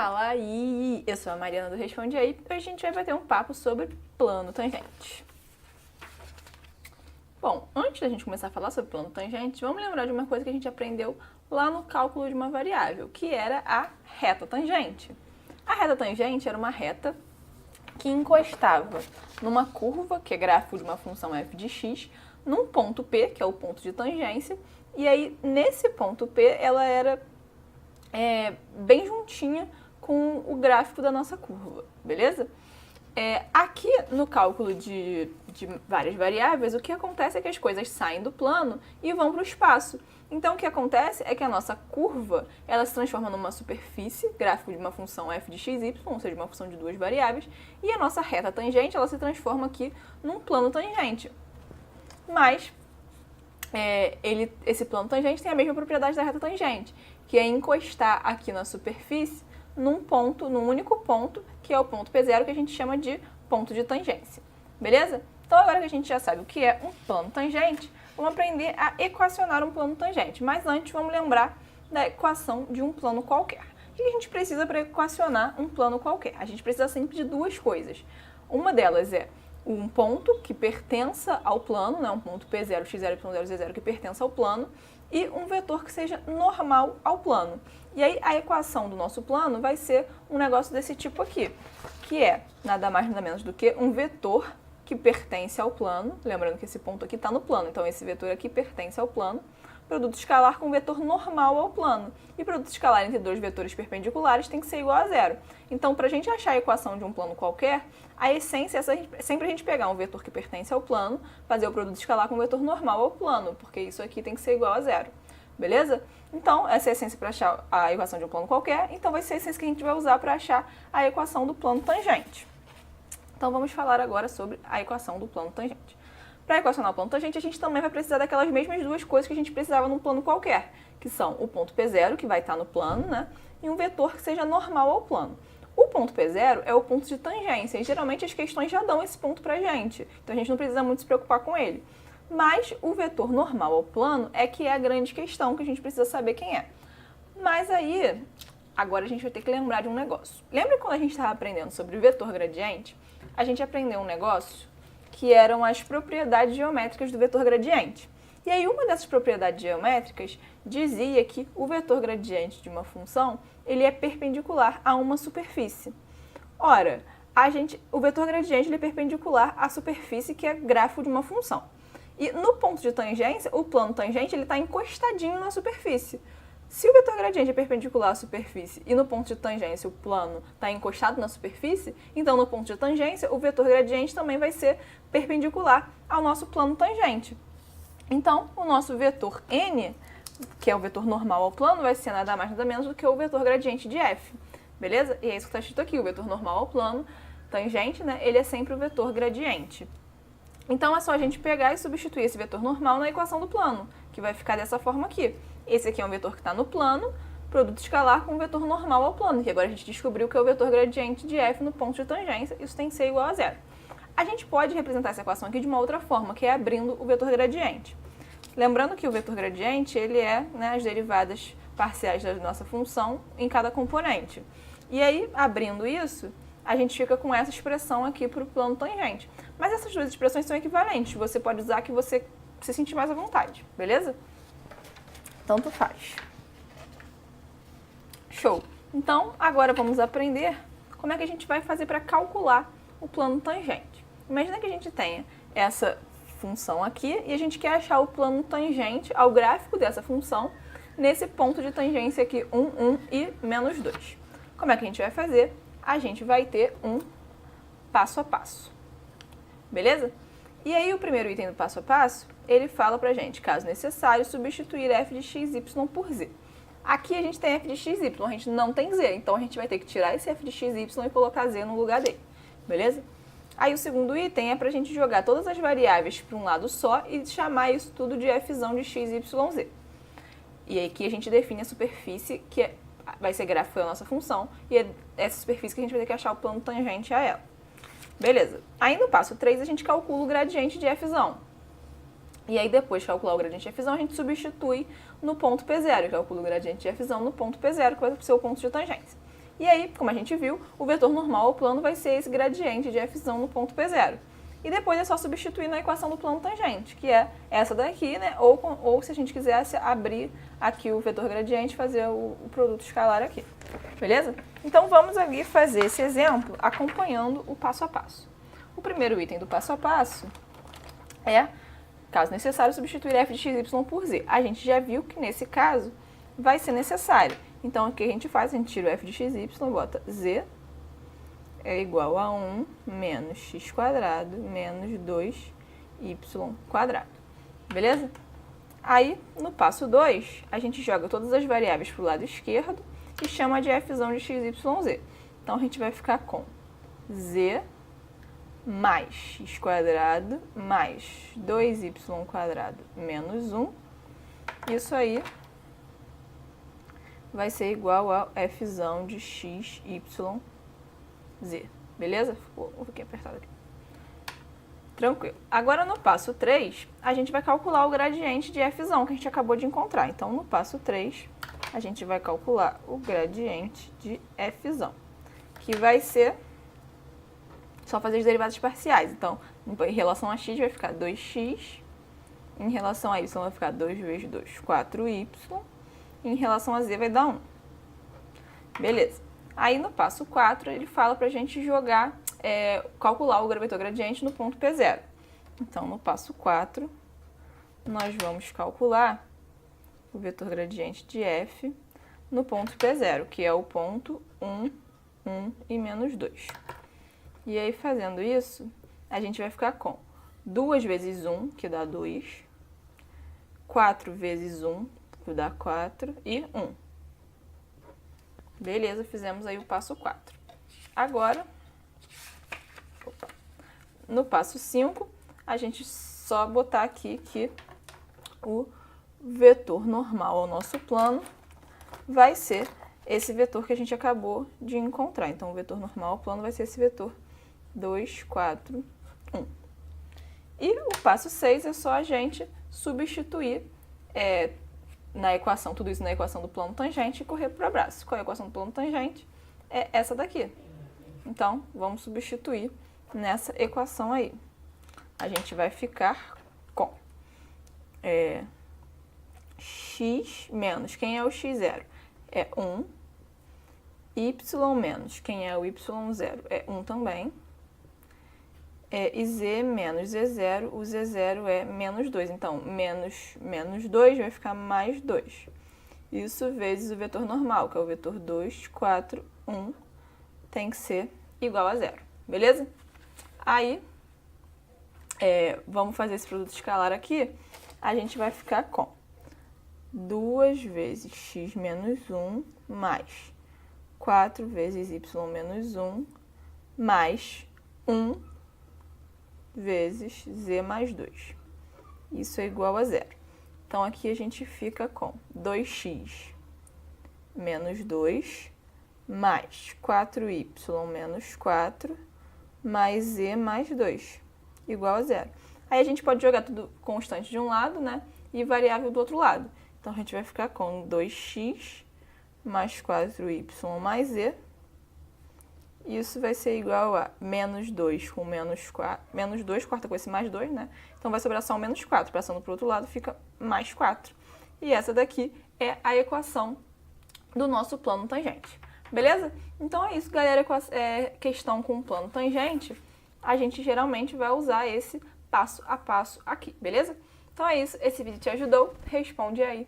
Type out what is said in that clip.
Fala aí! Eu sou a Mariana do Responde Aí e hoje a gente vai bater um papo sobre plano tangente. Bom, antes da gente começar a falar sobre plano tangente, vamos lembrar de uma coisa que a gente aprendeu lá no cálculo de uma variável, que era a reta tangente. A reta tangente era uma reta que encostava numa curva, que é gráfico de uma função f de x, num ponto P, que é o ponto de tangência, e aí nesse ponto P ela era bem juntinha com o gráfico da nossa curva, beleza? Aqui no cálculo de várias variáveis, o que acontece é que as coisas saem do plano e vão para o espaço. Então, o que acontece é que a nossa curva, ela se transforma numa superfície, gráfico de uma função f de xy, ou seja, uma função de duas variáveis, e a nossa reta tangente, ela se transforma aqui num plano tangente. Mas, esse plano tangente tem a mesma propriedade da reta tangente, que é encostar aqui na superfície num único ponto, que é o ponto P0, que a gente chama de ponto de tangência. Beleza? Então, agora que a gente já sabe o que é um plano tangente, vamos aprender a equacionar um plano tangente. Mas antes, vamos lembrar da equação de um plano qualquer. O que a gente precisa para equacionar um plano qualquer? A gente precisa sempre de duas coisas. Uma delas é um ponto que pertença ao plano, né? Um ponto P0, x0, y0, z0 que pertença ao plano, e um vetor que seja normal ao plano. E aí a equação do nosso plano vai ser um negócio desse tipo aqui, que é nada mais nada menos do que um vetor que pertence ao plano, lembrando que esse ponto aqui está no plano, então esse vetor aqui pertence ao plano, produto escalar com vetor normal ao plano. E produto escalar entre dois vetores perpendiculares tem que ser igual a zero. Então, para a gente achar a equação de um plano qualquer, a essência é sempre a gente pegar um vetor que pertence ao plano, fazer o produto escalar com o vetor normal ao plano, porque isso aqui tem que ser igual a zero. Beleza? Então, essa é a essência para achar a equação de um plano qualquer, então vai ser a essência que a gente vai usar para achar a equação do plano tangente. Então, vamos falar agora sobre a equação do plano tangente. Para equacionar o plano tangente, a gente também vai precisar daquelas mesmas duas coisas que a gente precisava num plano qualquer, que são o ponto P0, que vai estar no plano, né, e um vetor que seja normal ao plano. O ponto P0 é o ponto de tangência, e geralmente as questões já dão esse ponto pra gente, então a gente não precisa muito se preocupar com ele. Mas o vetor normal ao plano é que é a grande questão, que a gente precisa saber quem é. Mas aí, agora a gente vai ter que lembrar de um negócio. Lembra quando a gente estava aprendendo sobre vetor gradiente? A gente aprendeu um negócio que eram as propriedades geométricas do vetor gradiente. E aí uma dessas propriedades geométricas dizia que o vetor gradiente de uma função, ele é perpendicular a uma superfície. Ora, o vetor gradiente ele é perpendicular à superfície que é gráfico de uma função. E no ponto de tangência, o plano tangente ele está encostadinho na superfície. Se o vetor gradiente é perpendicular à superfície e no ponto de tangência o plano está encostado na superfície, então no ponto de tangência o vetor gradiente também vai ser perpendicular ao nosso plano tangente. Então, o nosso vetor n, que é o vetor normal ao plano, vai ser nada mais nada menos do que o vetor gradiente de f. Beleza? E é isso que está escrito aqui, o vetor normal ao plano, tangente, né? Ele é sempre o vetor gradiente. Então, é só a gente pegar e substituir esse vetor normal na equação do plano, que vai ficar dessa forma aqui. Esse aqui é um vetor que está no plano, produto escalar com um vetor normal ao plano, que agora a gente descobriu que é o vetor gradiente de f no ponto de tangência, isso tem que ser igual a zero. A gente pode representar essa equação aqui de uma outra forma, que é abrindo o vetor gradiente. Lembrando que o vetor gradiente, ele é, né, as derivadas parciais da nossa função em cada componente. E aí, abrindo isso, a gente fica com essa expressão aqui para o plano tangente. Mas essas duas expressões são equivalentes, você pode usar a que você se sentir mais à vontade, beleza? Tanto faz. Show! Então, agora vamos aprender como é que a gente vai fazer para calcular o plano tangente. Imagina que a gente tenha essa função aqui e a gente quer achar o plano tangente ao gráfico dessa função nesse ponto de tangência aqui, 1, 1 e menos 2. Como é que a gente vai fazer? A gente vai ter um passo a passo. Beleza? E aí o primeiro item do passo a passo, ele fala pra gente, caso necessário, substituir f de xy por z. Aqui a gente tem f de xy, a gente não tem z, então a gente vai ter que tirar esse f de xy e colocar z no lugar dele. Beleza? Aí o segundo item é pra gente jogar todas as variáveis para um lado só e chamar isso tudo de fzão de x, y, z. E aí aqui a gente define a superfície que vai ser gráfico da nossa função e é essa superfície que a gente vai ter que achar o plano tangente a ela. Beleza. Aí no passo 3 a gente calcula o gradiente de fzão. E aí depois de calcular o gradiente de fzão, a gente substitui no ponto P0, calcula o gradiente de fzão no ponto P0, que vai ser o ponto de tangência. E aí, como a gente viu, o vetor normal ao plano vai ser esse gradiente de f no ponto P0. E depois é só substituir na equação do plano tangente, que é essa daqui, né? Ou se a gente quisesse abrir aqui o vetor gradiente, fazer o produto escalar aqui. Beleza? Então vamos ali fazer esse exemplo acompanhando o passo a passo. O primeiro item do passo a passo é, caso necessário, substituir f de xy por z. A gente já viu que nesse caso vai ser necessário. Então o que a gente faz? A gente tira o f de xy, bota z é igual a 1 menos x quadrado menos 2y quadrado. Beleza? Aí, no passo 2, a gente joga todas as variáveis para o lado esquerdo e chama de f de xyz. Então, a gente vai ficar com z mais x quadrado mais 2y quadrado menos 1. Isso aí vai ser igual a f de xyz. Beleza? Ficou um pouquinho apertado aqui. Tranquilo. Agora, no passo 3, a gente vai calcular o gradiente de f que a gente acabou de encontrar. Então, no passo 3, a gente vai calcular o gradiente de f, que vai ser só fazer as derivadas parciais. Então, em relação a x vai ficar 2x, em relação a y vai ficar 2 vezes 2, 4y, e em relação a z vai dar 1. Beleza. Aí, no passo 4, ele fala para a gente jogar, calcular o vetor gradiente no ponto P0. Então, no passo 4, nós vamos calcular o vetor gradiente de f no ponto P0, que é o ponto 1, 1 e menos 2. E aí, fazendo isso, a gente vai ficar com 2 vezes 1, que dá 2, 4 vezes 1, que dá 4, e 1. Beleza, fizemos aí o passo 4. Agora, no passo 5, a gente só botar aqui que o vetor normal ao nosso plano vai ser esse vetor que a gente acabou de encontrar. Então, o vetor normal ao plano vai ser esse vetor 2, 4, 1. E o passo 6 é só a gente substituir na equação, tudo isso na equação do plano tangente e correr para o abraço. Qual é a equação do plano tangente? É essa daqui. Então, vamos substituir nessa equação aí. A gente vai ficar com x menos, quem é o x0? É 1. Y menos, quem é o y0? É 1 também. E z menos z0, o z0 é menos 2. Então, menos 2 vai ficar mais 2. Isso vezes o vetor normal, que é o vetor 2, 4, 1, tem que ser igual a 0. Beleza? Aí, vamos fazer esse produto escalar aqui. A gente vai ficar com 2 vezes x menos 1 mais 4 vezes y menos 1 mais 1 vezes z mais 2. Isso é igual a 0. Então, aqui a gente fica com 2x menos 2 mais 4y menos 4 mais z mais 2, igual a 0. Aí a gente pode jogar tudo constante de um lado, né, e variável do outro lado. Então, a gente vai ficar com 2x mais 4y mais z. Isso vai ser igual a menos 2 com menos 4. Menos 2 corta com esse mais 2, né? Então, vai sobrar só um menos 4. Passando para o outro lado, fica mais 4. E essa daqui é a equação do nosso plano tangente. Beleza? Então, é isso, galera. Questão com plano tangente, a gente geralmente vai usar esse passo a passo aqui, beleza? Então, é isso. Esse vídeo te ajudou? Responde aí.